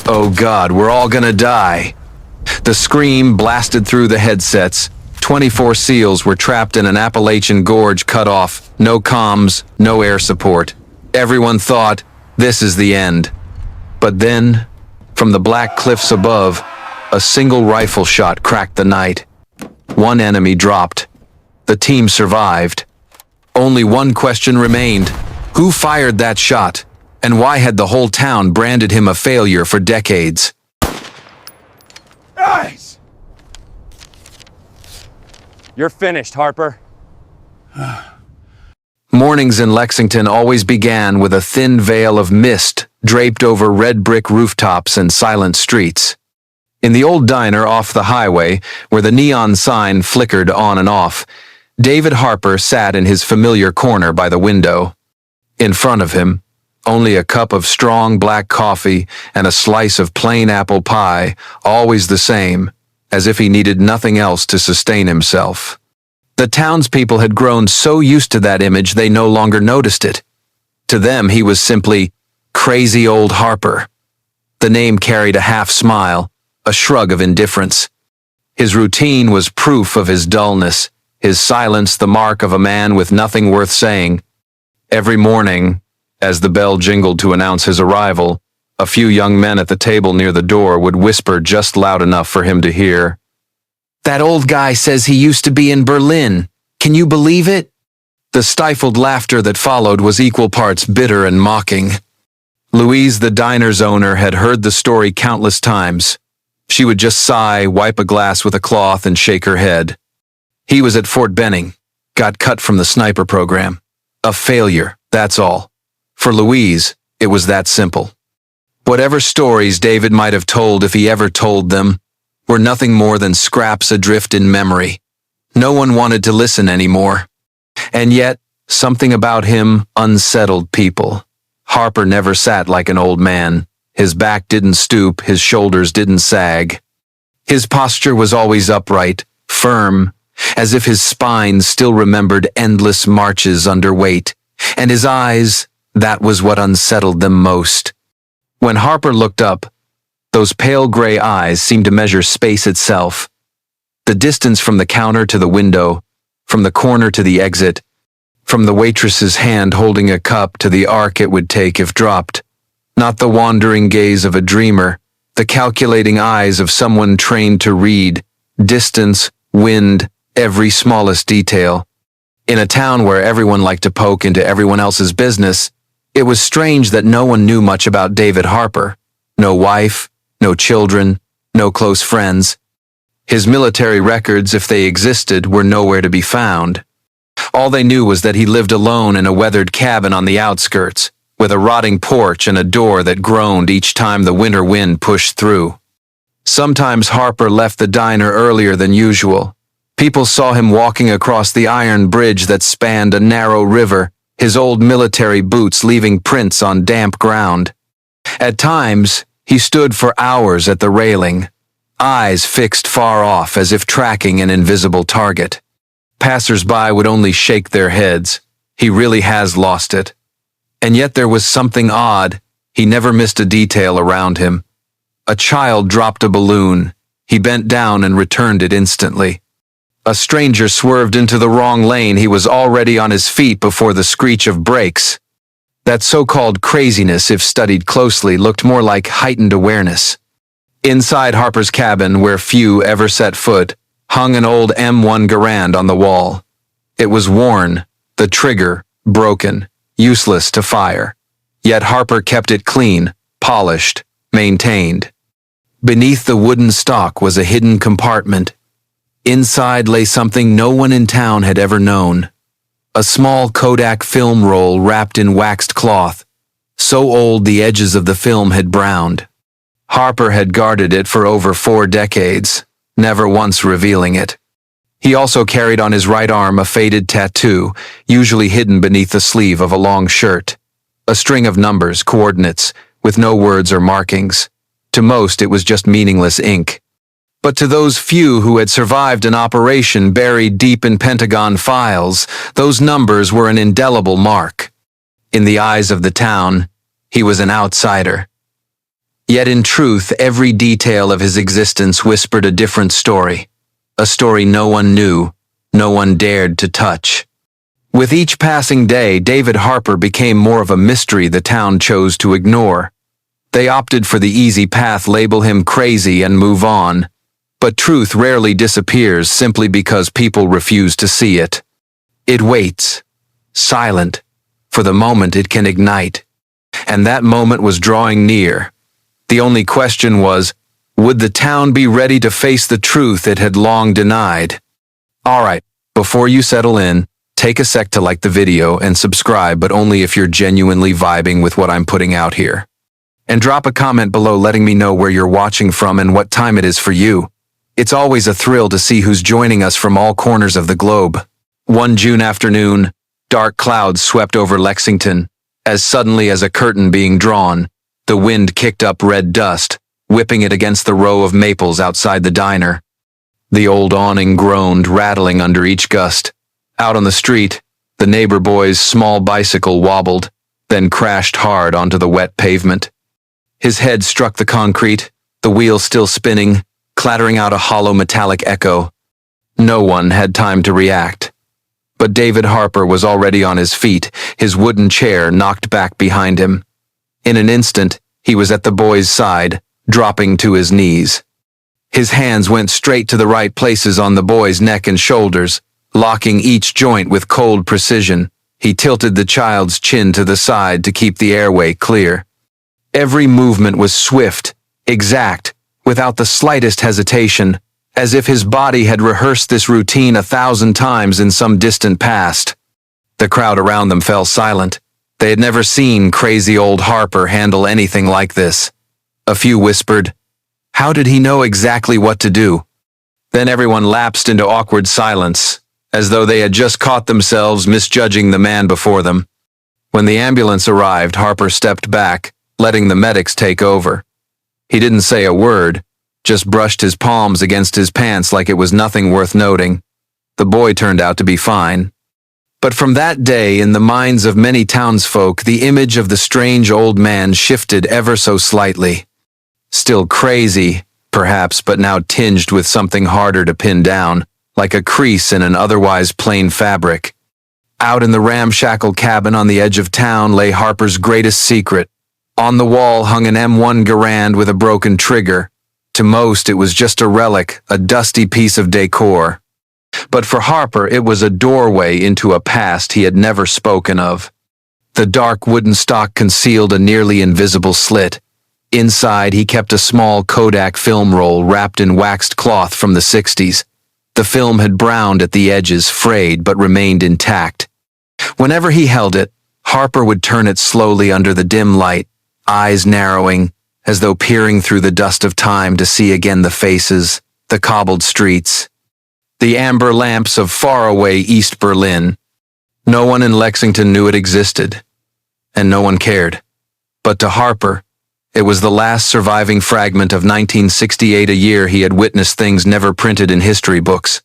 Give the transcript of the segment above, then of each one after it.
"Oh God, we're all gonna die." The scream blasted through the headsets. 24 SEALs were trapped in an Appalachian gorge cut off. No comms, no air support. Everyone thought, this is the end. But then, from the black cliffs above, a single rifle shot cracked the night. One enemy dropped. The team survived. Only one question remained. Who fired that shot? And why had the whole town branded him a failure for decades? Guys! You're finished, Harper. Mornings in Lexington always began with a thin veil of mist draped over red brick rooftops and silent streets. In the old diner off the highway, where the neon sign flickered on and off, David Harper sat in his familiar corner by the window. In front of him, only a cup of strong black coffee and a slice of plain apple pie, always the same, as if he needed nothing else to sustain himself. The townspeople had grown so used to that image they no longer noticed it. To them, he was simply crazy old Harper. The name carried a half smile, a shrug of indifference. His routine was proof of his dullness, his silence the mark of a man with nothing worth saying. Every morning, as the bell jingled to announce his arrival, a few young men at the table near the door would whisper just loud enough for him to hear. "That old guy says he used to be in Berlin. Can you believe it?" The stifled laughter that followed was equal parts bitter and mocking. Louise, the diner's owner, had heard the story countless times. She would just sigh, wipe a glass with a cloth, and shake her head. He was at Fort Benning, got cut from the sniper program. A failure, that's all. For Louise, it was that simple. Whatever stories David might have told if he ever told them, were nothing more than scraps adrift in memory. No one wanted to listen anymore. And yet, something about him unsettled people. Harper never sat like an old man. His back didn't stoop, his shoulders didn't sag. His posture was always upright, firm, as if his spine still remembered endless marches under weight. And his eyes, that was what unsettled them most. When Harper looked up, those pale gray eyes seemed to measure space itself. The distance from the counter to the window, from the corner to the exit, from the waitress's hand holding a cup to the arc it would take if dropped. Not the wandering gaze of a dreamer, the calculating eyes of someone trained to read distance, wind, every smallest detail. In a town where everyone liked to poke into everyone else's business, it was strange that no one knew much about David Harper. No wife, no children, no close friends. His military records, if they existed, were nowhere to be found. All they knew was that he lived alone in a weathered cabin on the outskirts, with a rotting porch and a door that groaned each time the winter wind pushed through. Sometimes Harper left the diner earlier than usual. People saw him walking across the iron bridge that spanned a narrow river, his old military boots leaving prints on damp ground. At times, he stood for hours at the railing, eyes fixed far off as if tracking an invisible target. Passers-by would only shake their heads. He really has lost it. And yet there was something odd. He never missed a detail around him. A child dropped a balloon. He bent down and returned it instantly. A stranger swerved into the wrong lane. He was already on his feet before the screech of brakes. That so-called craziness, if studied closely, looked more like heightened awareness. Inside Harper's cabin, where few ever set foot, hung an old M1 Garand on the wall. It was worn, the trigger broken, useless to fire. Yet Harper kept it clean, polished, maintained. Beneath the wooden stock was a hidden compartment. Inside lay something no one in town had ever known. A small Kodak film roll wrapped in waxed cloth, so old the edges of the film had browned. Harper had guarded it for over 4 decades, never once revealing it. He also carried on his right arm a faded tattoo, usually hidden beneath the sleeve of a long shirt. A string of numbers, coordinates, with no words or markings. To most, it was just meaningless ink. But to those few who had survived an operation buried deep in Pentagon files, those numbers were an indelible mark. In the eyes of the town, he was an outsider. Yet in truth, every detail of his existence whispered a different story. A story no one knew, no one dared to touch. With each passing day, David Harper became more of a mystery the town chose to ignore. They opted for the easy path, label him crazy, and move on. But truth rarely disappears simply because people refuse to see it. It waits, silent, for the moment it can ignite. And that moment was drawing near. The only question was, would the town be ready to face the truth it had long denied? Alright, before you settle in, take a sec to like the video and subscribe, but only if you're genuinely vibing with what I'm putting out here. And drop a comment below letting me know where you're watching from and what time it is for you. It's always a thrill to see who's joining us from all corners of the globe. One June afternoon, dark clouds swept over Lexington. As suddenly as a curtain being drawn, the wind kicked up red dust, whipping it against the row of maples outside the diner. The old awning groaned, rattling under each gust. Out on the street, the neighbor boy's small bicycle wobbled, then crashed hard onto the wet pavement. His head struck the concrete, the wheel still spinning, clattering out a hollow metallic echo. No one had time to react. But David Harper was already on his feet, his wooden chair knocked back behind him. In an instant, he was at the boy's side, dropping to his knees. His hands went straight to the right places on the boy's neck and shoulders, locking each joint with cold precision. He tilted the child's chin to the side to keep the airway clear. Every movement was swift, exact, without the slightest hesitation, as if his body had rehearsed this routine 1,000 times in some distant past. The crowd around them fell silent. They had never seen crazy old Harper handle anything like this. A few whispered, "How did he know exactly what to do?" Then everyone lapsed into awkward silence, as though they had just caught themselves misjudging the man before them. When the ambulance arrived, Harper stepped back, letting the medics take over. He didn't say a word, just brushed his palms against his pants like it was nothing worth noting. The boy turned out to be fine. But from that day, in the minds of many townsfolk, the image of the strange old man shifted ever so slightly. Still crazy, perhaps, but now tinged with something harder to pin down, like a crease in an otherwise plain fabric. Out in the ramshackle cabin on the edge of town lay Harper's greatest secret. On the wall hung an M1 Garand with a broken trigger. To most, it was just a relic, a dusty piece of decor. But for Harper, it was a doorway into a past he had never spoken of. The dark wooden stock concealed a nearly invisible slit. Inside, he kept a small Kodak film roll wrapped in waxed cloth from the 60s. The film had browned at the edges, frayed, but remained intact. Whenever he held it, Harper would turn it slowly under the dim light, eyes narrowing, as though peering through the dust of time to see again the faces, the cobbled streets, the amber lamps of faraway East Berlin. No one in Lexington knew it existed, and no one cared. But to Harper, it was the last surviving fragment of 1968, a year he had witnessed things never printed in history books.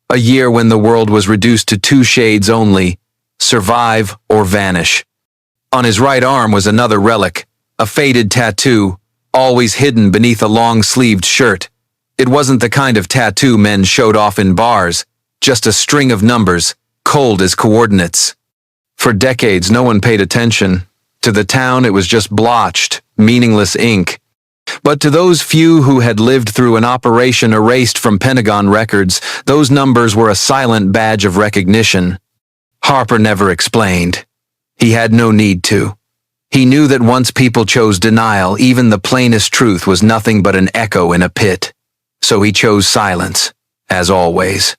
A year when the world was reduced to two shades only: survive or vanish. On his right arm was another relic, a faded tattoo, always hidden beneath a long-sleeved shirt. It wasn't the kind of tattoo men showed off in bars, just a string of numbers, cold as coordinates. For decades, no one paid attention. To the town, it was just blotched, meaningless ink. But to those few who had lived through an operation erased from Pentagon records, those numbers were a silent badge of recognition. Harper never explained. He had no need to. He knew that once people chose denial, even the plainest truth was nothing but an echo in a pit. So he chose silence, as always.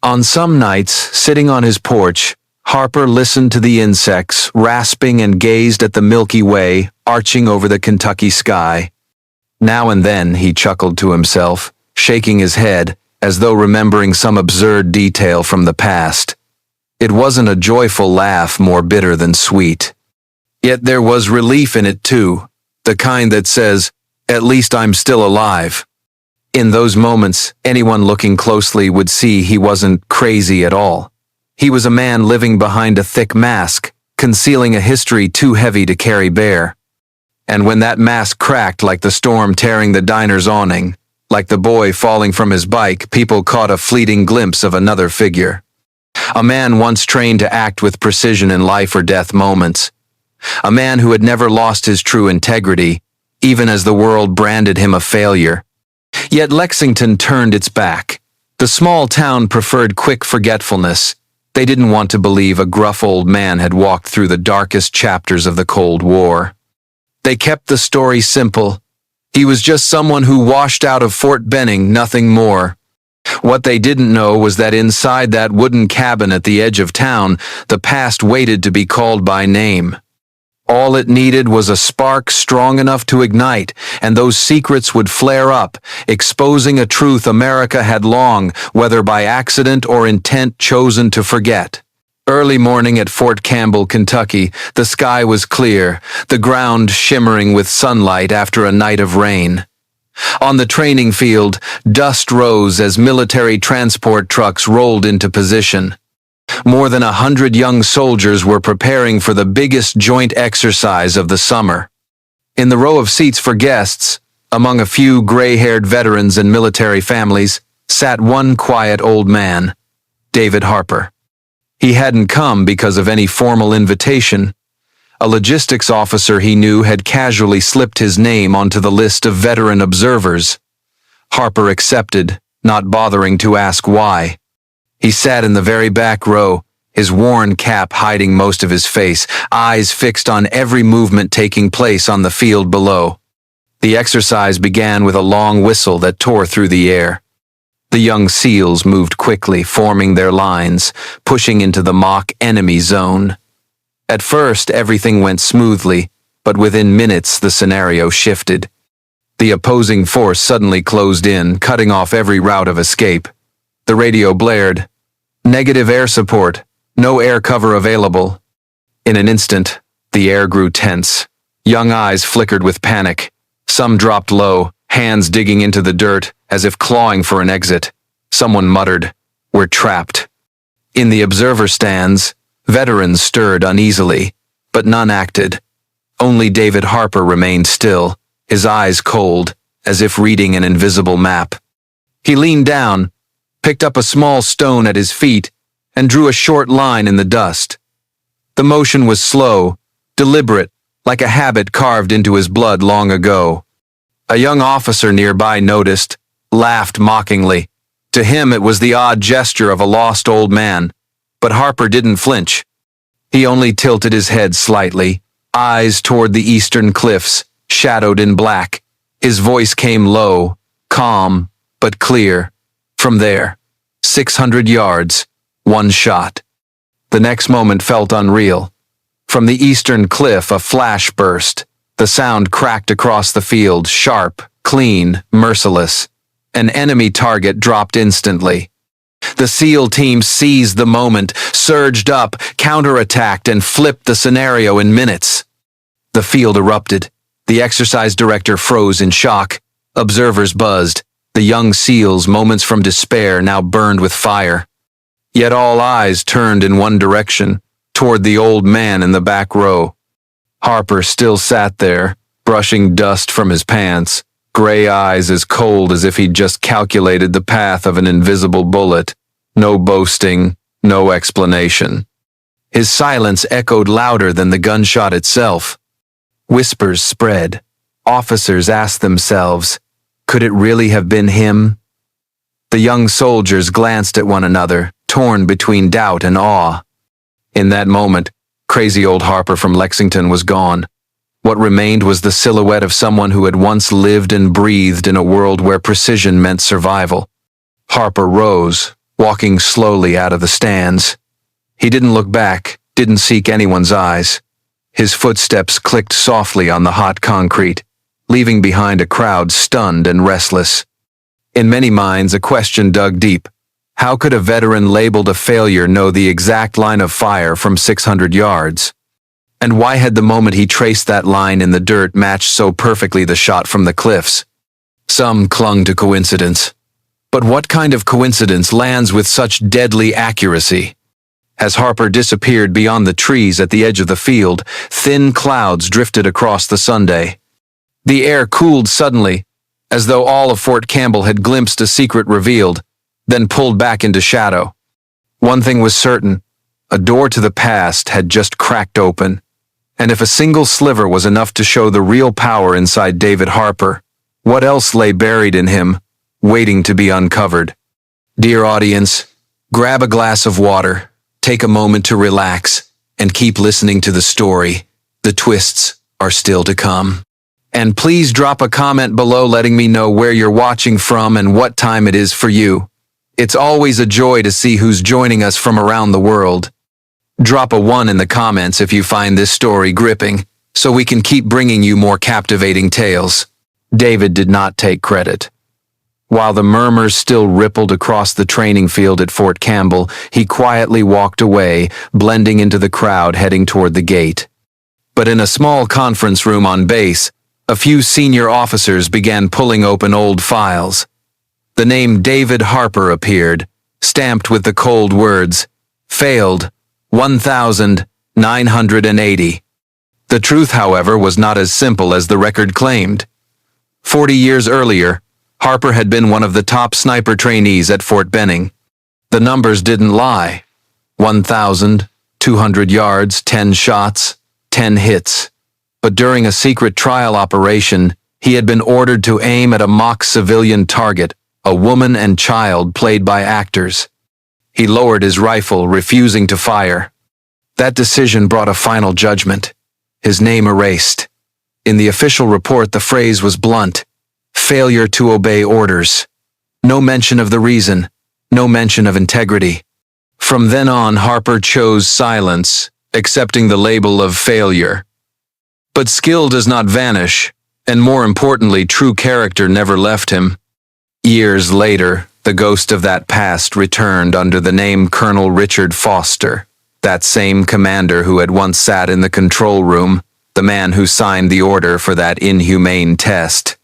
On some nights, sitting on his porch, Harper listened to the insects, rasping, and gazed at the Milky Way, arching over the Kentucky sky. Now and then he chuckled to himself, shaking his head, as though remembering some absurd detail from the past. It wasn't a joyful laugh, more bitter than sweet. Yet there was relief in it too, the kind that says, "At least I'm still alive." In those moments, anyone looking closely would see he wasn't crazy at all. He was a man living behind a thick mask, concealing a history too heavy to carry bare. And when that mask cracked like the storm tearing the diner's awning, like the boy falling from his bike, people caught a fleeting glimpse of another figure. A man once trained to act with precision in life or death moments. A man who had never lost his true integrity, even as the world branded him a failure. Yet Lexington turned its back. The small town preferred quick forgetfulness. They didn't want to believe a gruff old man had walked through the darkest chapters of the Cold War. They kept the story simple. He was just someone who washed out of Fort Benning, nothing more. What they didn't know was that inside that wooden cabin at the edge of town, the past waited to be called by name. All it needed was a spark strong enough to ignite, and those secrets would flare up, exposing a truth America had long, whether by accident or intent, chosen to forget. Early morning at Fort Campbell, Kentucky, the sky was clear, the ground shimmering with sunlight after a night of rain. On the training field, dust rose as military transport trucks rolled into position. More than 100 young soldiers were preparing for the biggest joint exercise of the summer. In the row of seats for guests, among a few gray-haired veterans and military families, sat one quiet old man, David Harper. He hadn't come because of any formal invitation. A logistics officer he knew had casually slipped his name onto the list of veteran observers. Harper accepted, not bothering to ask why. He sat in the very back row, his worn cap hiding most of his face, eyes fixed on every movement taking place on the field below. The exercise began with a long whistle that tore through the air. The young SEALs moved quickly, forming their lines, pushing into the mock enemy zone. At first, everything went smoothly, but within minutes the scenario shifted. The opposing force suddenly closed in, cutting off every route of escape. The radio blared. Negative air support. No air cover available. In an instant, the air grew tense. Young eyes flickered with panic. Some dropped low, hands digging into the dirt, as if clawing for an exit. Someone muttered, "We're trapped." In the observer stands, veterans stirred uneasily, but none acted. Only David Harper remained still, his eyes cold, as if reading an invisible map. He leaned down, picked up a small stone at his feet, and drew a short line in the dust. The motion was slow, deliberate, like a habit carved into his blood long ago. A young officer nearby noticed, laughed mockingly. To him it was the odd gesture of a lost old man, but Harper didn't flinch. He only tilted his head slightly, eyes toward the eastern cliffs, shadowed in black. His voice came low, calm, but clear. From there, 600 yards, one shot. The next moment felt unreal. From the eastern cliff, a flash burst. The sound cracked across the field, sharp, clean, merciless. An enemy target dropped instantly. The SEAL team seized the moment, surged up, counterattacked, and flipped the scenario in minutes. The field erupted. The exercise director froze in shock. Observers buzzed. The young SEALs, moments from despair, now burned with fire. Yet all eyes turned in one direction, toward the old man in the back row. Harper still sat there, brushing dust from his pants, gray eyes as cold as if he'd just calculated the path of an invisible bullet. No boasting, no explanation. His silence echoed louder than the gunshot itself. Whispers spread. Officers asked themselves, could it really have been him? The young soldiers glanced at one another, torn between doubt and awe. In that moment, crazy old Harper from Lexington was gone. What remained was the silhouette of someone who had once lived and breathed in a world where precision meant survival. Harper rose, walking slowly out of the stands. He didn't look back, didn't seek anyone's eyes. His footsteps clicked softly on the hot concrete, leaving behind a crowd stunned and restless. In many minds, a question dug deep. How could a veteran labeled a failure know the exact line of fire from 600 yards? And why had the moment he traced that line in the dirt matched so perfectly the shot from the cliffs? Some clung to coincidence. But what kind of coincidence lands with such deadly accuracy? As Harper disappeared beyond the trees at the edge of the field, thin clouds drifted across the Sunday. The air cooled suddenly, as though all of Fort Campbell had glimpsed a secret revealed, then pulled back into shadow. One thing was certain: a door to the past had just cracked open, and if a single sliver was enough to show the real power inside David Harper, what else lay buried in him, waiting to be uncovered? Dear audience, grab a glass of water, take a moment to relax, and keep listening to the story. The twists are still to come. And please drop a comment below letting me know where you're watching from and what time it is for you. It's always a joy to see who's joining us from around the world. Drop a 1 in the comments if you find this story gripping, so we can keep bringing you more captivating tales. David did not take credit. While the murmurs still rippled across the training field at Fort Campbell, he quietly walked away, blending into the crowd heading toward the gate. But in a small conference room on base, a few senior officers began pulling open old files. The name David Harper appeared, stamped with the cold words, "Failed, 1,980. The truth, however, was not as simple as the record claimed. 40 years earlier, Harper had been one of the top sniper trainees at Fort Benning. The numbers didn't lie. 1,200 yards, 10 shots, 10 hits. But during a secret trial operation, he had been ordered to aim at a mock civilian target, a woman and child played by actors. He lowered his rifle, refusing to fire. That decision brought a final judgment. His name erased. In the official report, the phrase was blunt: failure to obey orders. No mention of the reason, no mention of integrity. From then on, Harper chose silence, accepting the label of failure. But skill does not vanish, and more importantly, true character never left him. Years later, the ghost of that past returned under the name Colonel Richard Foster, that same commander who had once sat in the control room, the man who signed the order for that inhumane test.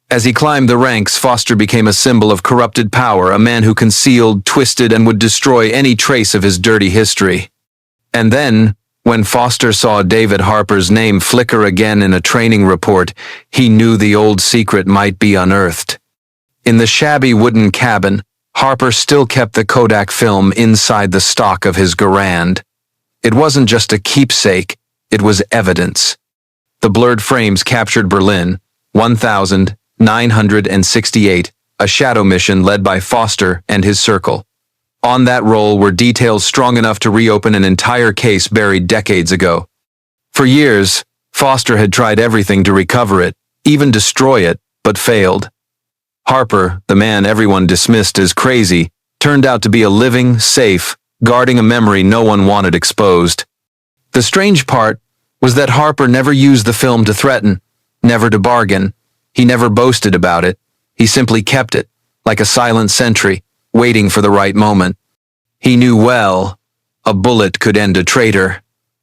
As he climbed the ranks, Foster became a symbol of corrupted power, a man who concealed, twisted, and would destroy any trace of his dirty history. And then, when Foster saw David Harper's name flicker again in a training report, he knew the old secret might be unearthed. In the shabby wooden cabin, Harper still kept the Kodak film inside the stock of his Garand. It wasn't just a keepsake, it was evidence. The blurred frames captured Berlin, 1968, a shadow mission led by Foster and his circle. On that roll were details strong enough to reopen an entire case buried decades ago. For years, Foster had tried everything to recover it, even destroy it, but failed. Harper, the man everyone dismissed as crazy, turned out to be a living, safe, guarding a memory no one wanted exposed. The strange part was that Harper never used the film to threaten, never to bargain. He never boasted about it. He simply kept it, like a silent sentry, waiting for the right moment. He knew well, a bullet could end a traitor,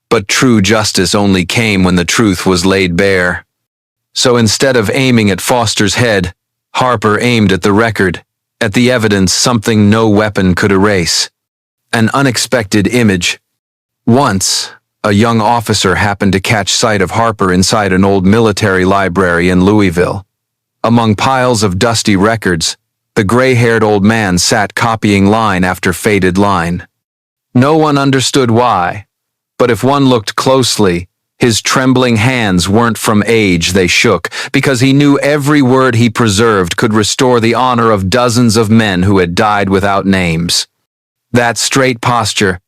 but true justice only came when the truth was laid bare. So instead of aiming at Foster's head, Harper aimed at the record, at the evidence, something no weapon could erase. An unexpected image. Once, a young officer happened to catch sight of Harper inside an old military library in Louisville. Among piles of dusty records, the gray-haired old man sat copying line after faded line. No one understood why, but if one looked closely, his trembling hands weren't from age, they shook, because he knew every word he preserved could restore the honor of dozens of men who had died without names. That straight posture,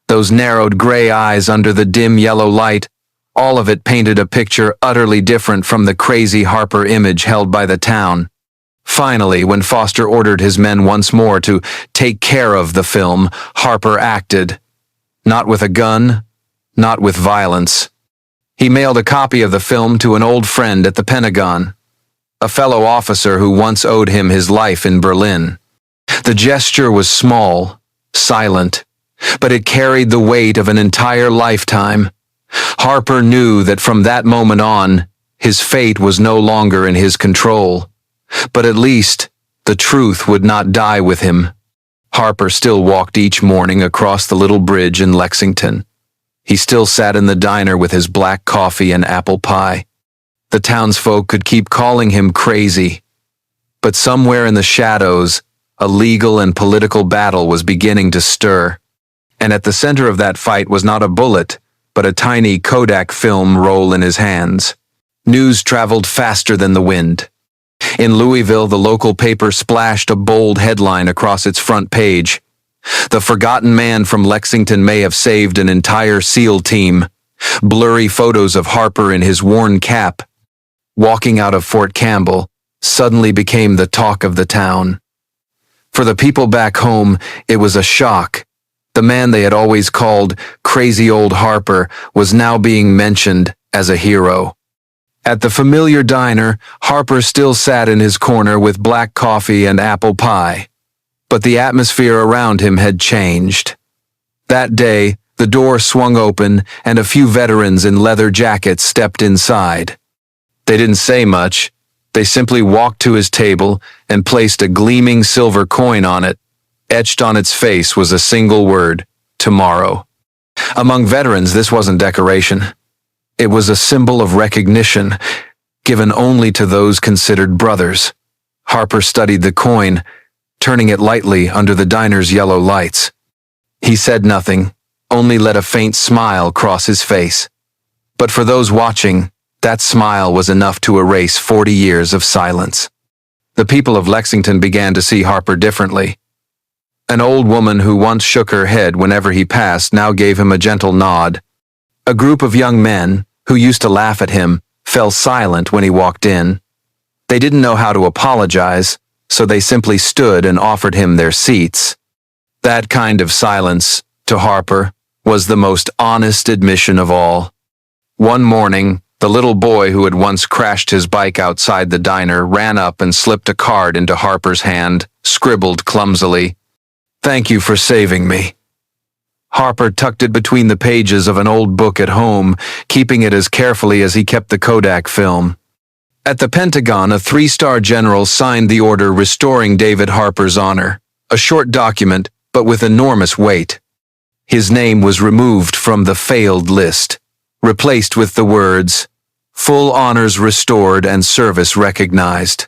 those narrowed gray eyes under the dim yellow light, all of it painted a picture utterly different from the crazy Harper image held by the town. Finally, when Foster ordered his men once more to take care of the film, Harper acted. Not with a gun, not with violence. He mailed a copy of the film to an old friend at the Pentagon, a fellow officer who once owed him his life in Berlin. The gesture was small, silent, but it carried the weight of an entire lifetime. Harper knew that from that moment on, his fate was no longer in his control, but at least the truth would not die with him. Harper still walked each morning across the little bridge in Lexington. He still sat in the diner with his black coffee and apple pie. The townsfolk could keep calling him crazy, but somewhere in the shadows, a legal and political battle was beginning to stir. And at the center of that fight was not a bullet, but a tiny Kodak film roll in his hands. News traveled faster than the wind. In Louisville, the local paper splashed a bold headline across its front page. "The forgotten man from Lexington may have saved an entire SEAL team." Blurry photos of Harper in his worn cap, walking out of Fort Campbell, suddenly became the talk of the town. For the people back home, it was a shock. The man they had always called crazy old Harper was now being mentioned as a hero. At the familiar diner, Harper still sat in his corner with black coffee and apple pie. But the atmosphere around him had changed. That day, the door swung open and a few veterans in leather jackets stepped inside. They didn't say much. They simply walked to his table and placed a gleaming silver coin on it. Etched on its face was a single word: tomorrow. Among veterans, this wasn't decoration. It was a symbol of recognition, given only to those considered brothers. Harper studied the coin, turning it lightly under the diner's yellow lights. He said nothing, only let a faint smile cross his face. But for those watching, that smile was enough to erase 40 years of silence. The people of Lexington began to see Harper differently. An old woman who once shook her head whenever he passed now gave him a gentle nod. A group of young men, who used to laugh at him, fell silent when he walked in. They didn't know how to apologize, so they simply stood and offered him their seats. That kind of silence, to Harper, was the most honest admission of all. One morning, the little boy who had once crashed his bike outside the diner ran up and slipped a card into Harper's hand, scribbled clumsily, "Thank you for saving me." Harper tucked it between the pages of an old book at home, keeping it as carefully as he kept the Kodak film. At the Pentagon, a 3-star general signed the order restoring David Harper's honor, a short document, but with enormous weight. His name was removed from the failed list, replaced with the words, "Full honors restored and service recognized."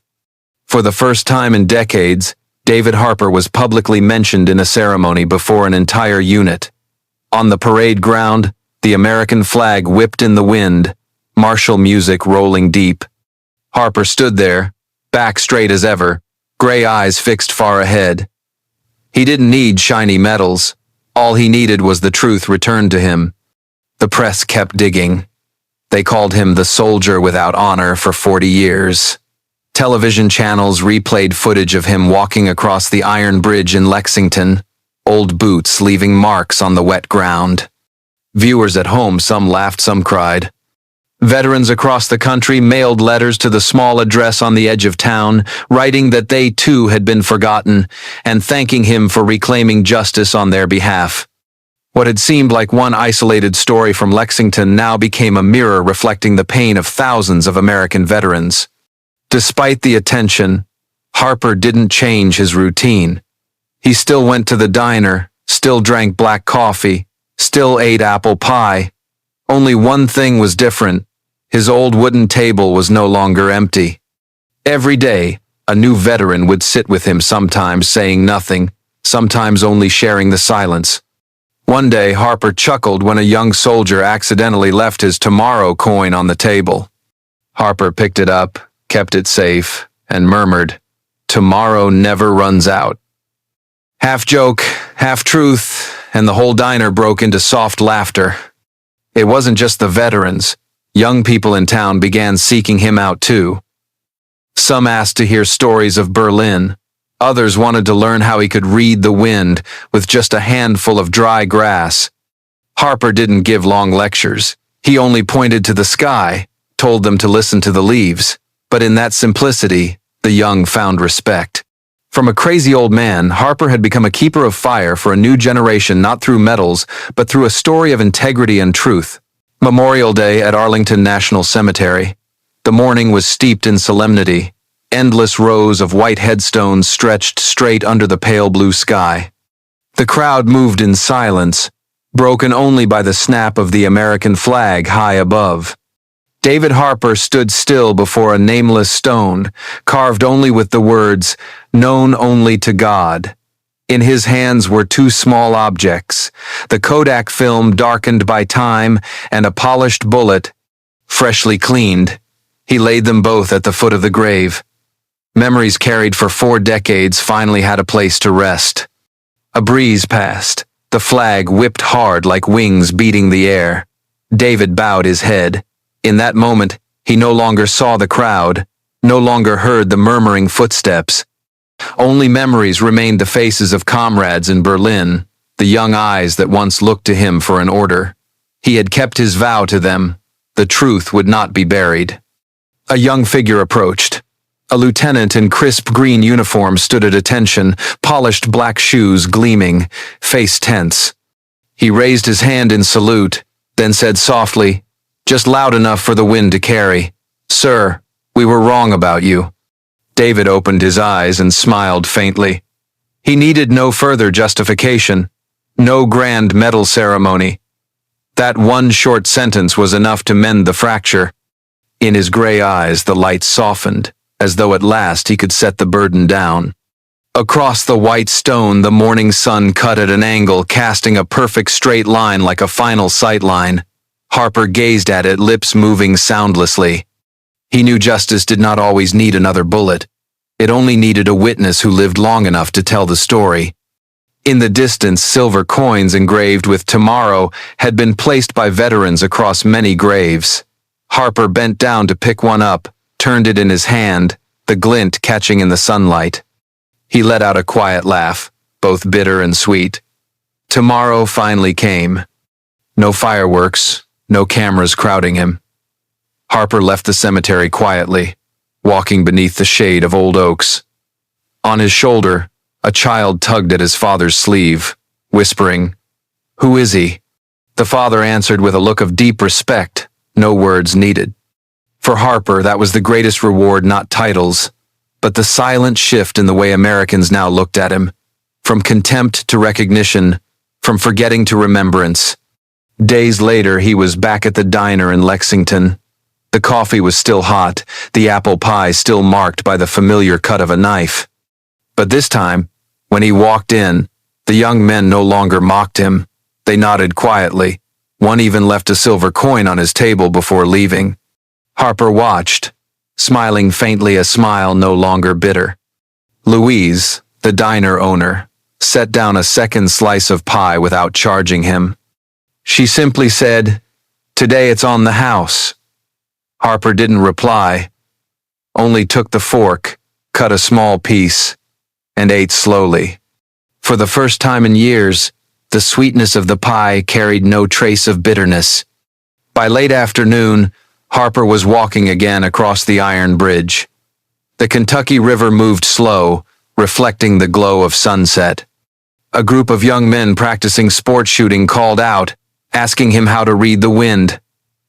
For the first time in decades, David Harper was publicly mentioned in a ceremony before an entire unit. On the parade ground, the American flag whipped in the wind, martial music rolling deep. Harper stood there, back straight as ever, gray eyes fixed far ahead. He didn't need shiny medals. All he needed was the truth returned to him. The press kept digging. They called him the soldier without honor for 40 years. Television channels replayed footage of him walking across the iron bridge in Lexington, old boots leaving marks on the wet ground. Viewers at home, some laughed, some cried. Veterans across the country mailed letters to the small address on the edge of town, writing that they too had been forgotten, and thanking him for reclaiming justice on their behalf. What had seemed like one isolated story from Lexington now became a mirror reflecting the pain of thousands of American veterans. Despite the attention, Harper didn't change his routine. He still went to the diner, still drank black coffee, still ate apple pie. Only one thing was different. His old wooden table was no longer empty. Every day, a new veteran would sit with him, sometimes saying nothing, sometimes only sharing the silence. One day, Harper chuckled when a young soldier accidentally left his tomorrow coin on the table. Harper picked it up, kept it safe, and murmured, "Tomorrow never runs out." Half joke, half truth, and the whole diner broke into soft laughter. It wasn't just the veterans. Young people in town began seeking him out too. Some asked to hear stories of Berlin. Others wanted to learn how he could read the wind with just a handful of dry grass. Harper didn't give long lectures. He only pointed to the sky, told them to listen to the leaves. But in that simplicity, the young found respect. From a crazy old man, Harper had become a keeper of fire for a new generation, not through medals, but through a story of integrity and truth. Memorial Day at Arlington National Cemetery. The morning was steeped in solemnity. Endless rows of white headstones stretched straight under the pale blue sky. The crowd moved in silence, broken only by the snap of the American flag high above. David Harper stood still before a nameless stone, carved only with the words, "Known only to God." In his hands were two small objects, the Kodak film darkened by time and a polished bullet, freshly cleaned. He laid them both at the foot of the grave. Memories carried for 4 decades finally had a place to rest. A breeze passed. The flag whipped hard like wings beating the air. David bowed his head. In that moment, he no longer saw the crowd, no longer heard the murmuring footsteps. Only memories remained, the faces of comrades in Berlin, the young eyes that once looked to him for an order. He had kept his vow to them. The truth would not be buried. A young figure approached. A lieutenant in crisp green uniform stood at attention, polished black shoes gleaming, face tense. He raised his hand in salute, then said softly, just loud enough for the wind to carry, "Sir, we were wrong about you." David opened his eyes and smiled faintly. He needed no further justification, no grand medal ceremony. That one short sentence was enough to mend the fracture. In his gray eyes the light softened, as though at last he could set the burden down. Across the white stone the morning sun cut at an angle, casting a perfect straight line like a final sight line. Harper gazed at it, lips moving soundlessly. He knew justice did not always need another bullet. It only needed a witness who lived long enough to tell the story. In the distance, silver coins engraved with "Tomorrow" had been placed by veterans across many graves. Harper bent down to pick one up, turned it in his hand, the glint catching in the sunlight. He let out a quiet laugh, both bitter and sweet. Tomorrow finally came. No fireworks, no cameras crowding him. Harper left the cemetery quietly, walking beneath the shade of old oaks. On his shoulder, a child tugged at his father's sleeve, whispering, "Who is he?" The father answered with a look of deep respect, no words needed. For Harper, that was the greatest reward, not titles, but the silent shift in the way Americans now looked at him, from contempt to recognition, from forgetting to remembrance. Days later, he was back at the diner in Lexington. The coffee was still hot, the apple pie still marked by the familiar cut of a knife. But this time, when he walked in, the young men no longer mocked him. They nodded quietly. One even left a silver coin on his table before leaving. Harper watched, smiling faintly, a smile no longer bitter. Louise, the diner owner, set down a second slice of pie without charging him. She simply said, "Today it's on the house." Harper didn't reply, only took the fork, cut a small piece, and ate slowly. For the first time in years, the sweetness of the pie carried no trace of bitterness. By late afternoon, Harper was walking again across the iron bridge. The Kentucky River moved slow, reflecting the glow of sunset. A group of young men practicing sport shooting called out, asking him how to read the wind.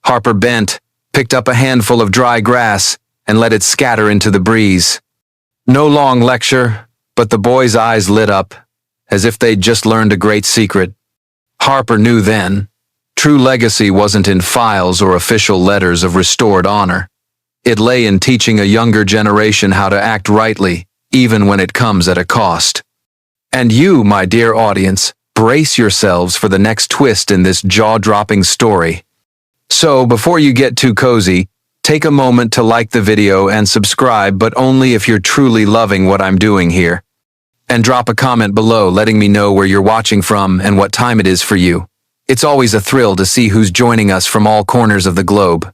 Harper bent, picked up a handful of dry grass, and let it scatter into the breeze. No long lecture, but the boys' eyes lit up, as if they'd just learned a great secret. Harper knew then, true legacy wasn't in files or official letters of restored honor. It lay in teaching a younger generation how to act rightly, even when it comes at a cost. And you, my dear audience, brace yourselves for the next twist in this jaw-dropping story. So, before you get too cozy, take a moment to like the video and subscribe, but only if you're truly loving what I'm doing here. And drop a comment below letting me know where you're watching from and what time it is for you. It's always a thrill to see who's joining us from all corners of the globe.